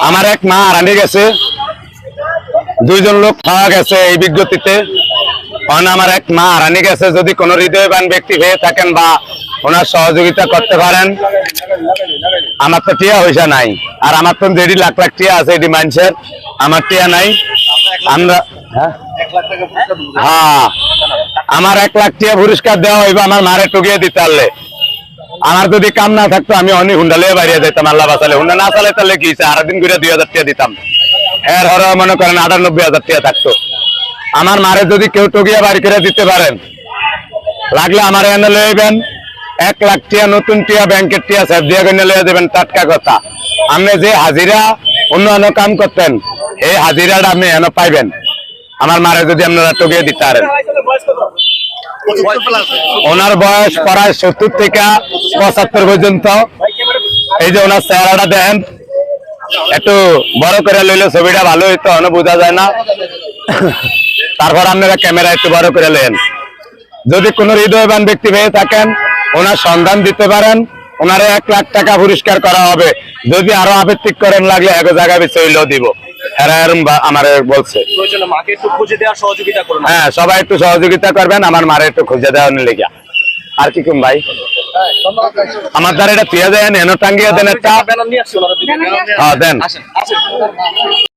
আমার এক মা হারানি গেছে, দুইজন লোক খাওয়া গেছে এই বিজ্ঞপ্তিতে। আমার এক মা হারানি গেছে, যদি কোনো হৃদয়বান ব্যক্তি হয়ে থাকেন বা ওনার সহযোগিতা করতে পারেন। আমার তো টিয়া পয়সা নাই, আর আমার তো যেটি লাখ লাখ টিয়া আছে এটি মানুষের, আমার টিয়া নাই। আমরা হ্যাঁ, আমার 1 লাখ টিয়া পুরস্কার দেওয়া হইবে আমার মারে টুকিয়ে দিতে পারলে। আমার যদি কাম না থাকতো আমি অনেক হুন্ডা লিয়ে বাইরে যেতাম, আল্লাহ বাঁচালে। হুন্ডা না চালে তাহলে কি সারা দিন ঘুরে 2000 টাকা দিতাম, এর হরে মনে করেন 98,000 টাকা থাকতো। আমার মারে যদি কেউ টুকিয়ে বাড়ি করে দিতে পারেন, লাগলে আমার এনে লইবেন 1 লাখ টিয়া, নতুন টিয়া, ব্যাংকের টিয়া সব দিয়ে কিনে লইয়া দেবেন। টাটকা কথা, আপনি যে হাজিরা অন্য কাম করতেন এই হাজিরাটা আপনি এনে পাইবেন আমার মারে যদি আপনারা টুকিয়ে দিতে পারেন। ওনার বয়স প্রায় 70 থেকে 75 পর্যন্ত। এই যে ওনার চেহারাটা দেখেন, একটু বড় করে লইলে ছবিটা ভালো হইতো, বোঝা যায় না। তারপর আপনারা ক্যামেরা একটু বড় করে লেন। যদি কোনো হৃদয়বান ব্যক্তি পেয়ে থাকেন ওনার সন্ধান দিতে পারেন, ওনারে 1 লাখ টাকা পুরস্কার করা হবে। যদি আরো আবৃত্তি করেন লাগলে এক জায়গায় বেঁচে দিব। আমার বলছে হ্যাঁ, সবাই একটু সহযোগিতা করবেন আমার মারে একটু খুঁজে দেওয়ার লেগে। আর কি কম ভাই, আমার দ্বারা এটা পেয়ে দেন, এনে টাঙ্গিয়ে দেন একটা। হ্যাঁ দেন।